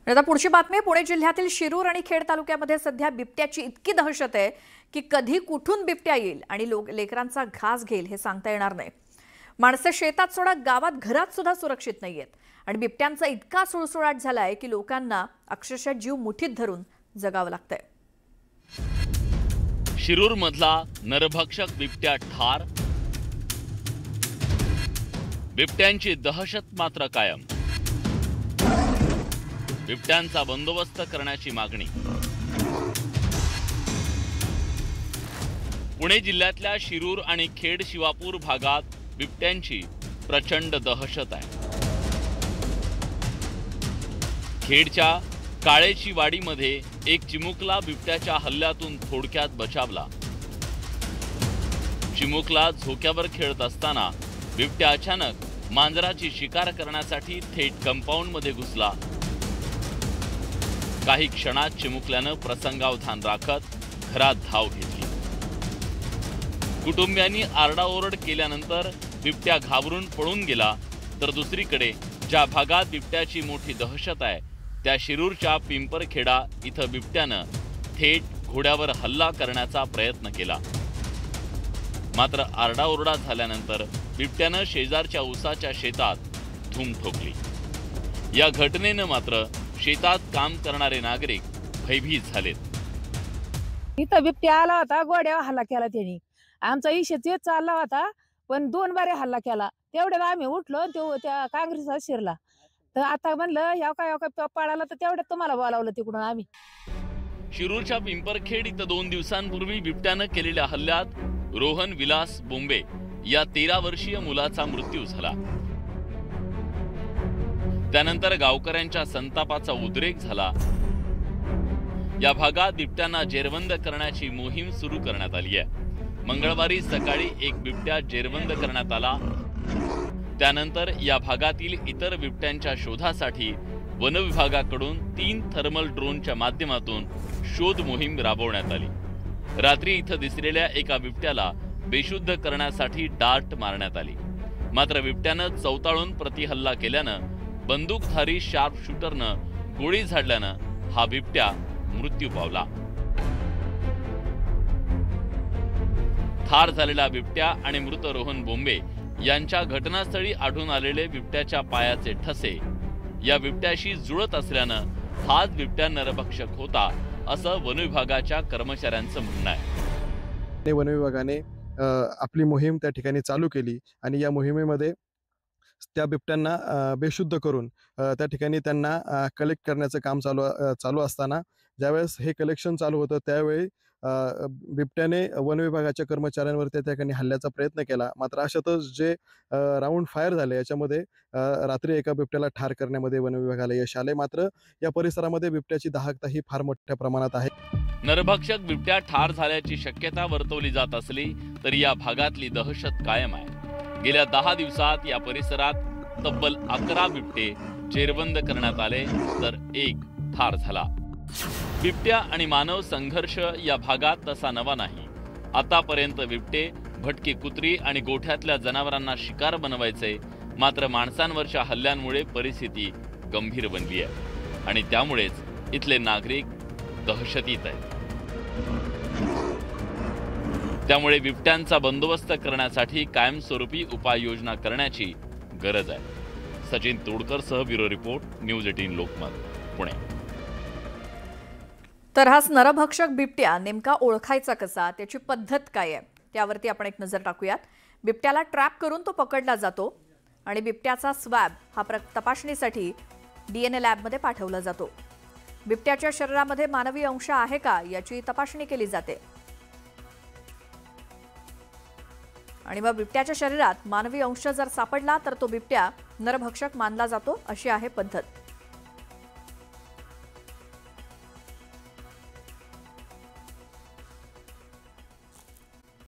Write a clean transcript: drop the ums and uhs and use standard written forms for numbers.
आता पुढची बातमी पुणे जिल्ह्यातील शिरूर आणि खेड तालुक्यामध्ये सध्या बिबट्याची इतकी दहशत आहे की कधी कुठून बिबट्या येईल आणि लेकरांचा घास घेईल हे सांगता येणार नाही। माणसं शेतात सोडा गावात घरात सुद्धा सुरक्षित नाहीयेत आणि बिबट्यांचा इतका सुळसुळाट झालाय की लोकांना अक्षरशः जीव मुठीत धरून जगावं लागतंय। शिरूर मधला नरभक्षक बिबट्या ठार, बिबट्यांची दहशत मात्र कायम। बिबट्यांचा बंदोबस्त करण्याची मागणी। पुणे जिल्ह्यातल्या शिरूर आणि खेड शिवापूर भागात बिबट्यांची प्रचंड दहशत आहे। खेडच्या काळेची वाडीमध्ये एक चिमुकला बिबट्याच्या हल्ल्यातून थोडक्यात बचावला। चिमुकला झोक्यावर खेळत असताना बिबट्या अचानक मांजराची शिकार करण्यासाठी थेट कंपाऊंड मध्ये घुसला। काही क्षणात चिमुकल्यानं प्रसंगावधान राखत घरात धाव घेतली। कुटुंबियांनी आरडाओरड केल्यानंतर बिबट्या घाबरून पळून गेला। तर दुसरीकडे ज्या भागात बिबट्याची मोठी दहशत आहे त्या शिरूरच्या पिंपरखेडा इथं बिबट्यानं थेट घोड्यावर हल्ला करण्याचा प्रयत्न केला। मात्र आरडाओरडा झाल्यानंतर बिबट्यानं शेजारच्या ऊसाच्या शेतात धूम ठोकली। या घटनेनं मात्र शेतात काम करणारे नागरिक भयभीत झालेत। इथं बिबट्या आला होता, गोड्यावर हल्ला केला त्यांनी। आमचा इशे तेच चालला होता, पण 2 बारे हल्ला केला। तेवढ्यात आम्ही उठलो, त्या काँग्रेसचा शिरला। तर आता म्हणलं याव काय पळाला, तर तेवढ्यात तुम्हाला बोलावलं तिकडून आम्ही। शिरूरच्या पिंपरखेड इथं 2 दिवसांपूर्वी बिबट्यानं केलेल्या हल्ल्यात रोहन विलास बोंबे या 13 वर्षीय मुलाचा मृत्यू झाला। त्यानंतर गावकऱ्यांच्या संतापाचा उद्रेक झाला। या भागात बिबट्यांना जेरबंद करण्याची मोहीम सुरू करण्यात आली आहे। मंगळवारी सकाळी एक बिबट्या जेरबंद करण्यात आला। त्यानंतर या भागातील इतर बिबट्यांच्या शोधासाठी वन विभागाकडून 3 थर्मल ड्रोनच्या माध्यमातून शोध मोहीम राबवण्यात आली। रात्री इथं दिसलेल्या एका बिबट्याला बेशुद्ध करण्यासाठी डार्ट मारण्यात आली। मात्र बिबट्यानं चौताळून प्रतिहल्ला केल्यानं बंदूकधारी शार्प शूटरनं गोळी झाडल्यानं हा बिबट्या मृत्यू पावला। ठार झालेला बिबट्या आणि मृत रोहन बोंबे यांच्या घटनास्थळी आढळून आलेले बिबट्याच्या पायाचे ठसे या बिबट्याशी जुळत असल्यानं हाच बिबट्या नरभक्षक होता असं वन विभागाच्या कर्मचाऱ्यांचं म्हणणं आहे। वन विभागाने आपली मोहीम त्या ठिकाणी चालू केली आणि या मोहिमेमध्ये त्या बिबट्यांना बेशुद्ध करून त्या ठिकाणी त्यांना कलेक्ट करण्याचं काम चालू असताना ज्यावेळेस हे कलेक्शन चालू होतं त्यावेळी बिबट्याने वन विभागाच्या कर्मचाऱ्यांवरती त्या ठिकाणी हल्ल्याचा प्रयत्न केला। मात्र अशातच जे राऊंड फायर झाले याच्यामध्ये रात्री एका बिबट्याला ठार करण्यामध्ये वन विभागाला यश आले। मात्र या परिसरामध्ये बिबट्याची दाहकता ही फार मोठ्या प्रमाणात आहे। नरभक्षक बिबट्या ठार झाल्याची शक्यता वर्तवली जात असली तरी या भागातली दहशत कायम आहे। गेल्या 10 दिवसात या परिसरात तब्बल 11 बिबटे जेरबंद करण्यात आले तर 1 ठार झाला। बिबट्या आणि मानव संघर्ष या भागात तसा नवा नाही। आतापर्यंत बिबटे भटकी कुत्री आणि गोठ्यातल्या जनावरांना शिकार बनवायचे। मात्र माणसांवरच्या हल्ल्यांमुळे परिस्थिती गंभीर बनली आहे आणि त्यामुळेच इथले नागरिक दहशतीत आहेत। त्यामुळे बिबट्यांचा बंदोबस्त करण्यासाठी कायमस्वरूपी उपाययोजना करण्याची गरज आहे। सचिन तोडकरसह bureau report, news 18 Lokmat, Pune. तर हाच नरभक्षक बिबट्या नेमका ओळखायचा कसा, त्याची पद्धत काय आहे त्यावरती आपण एक नजर टाकूयात। बिबट्याला ट्रॅप करून तो पकडला जातो आणि बिबट्याचा स्वॅब हा तपासणीसाठी DNA लॅबमध्ये पाठवला जातो। बिबट्याच्या शरीरामध्ये मानवी अंश आहे का याची तपासणी केली जाते आणि मग बिबट्याच्या शरीरात मानवी अंश जर सापडला तर तो बिबट्या नरभक्षक मानला जातो, अशी आहे पद्धत।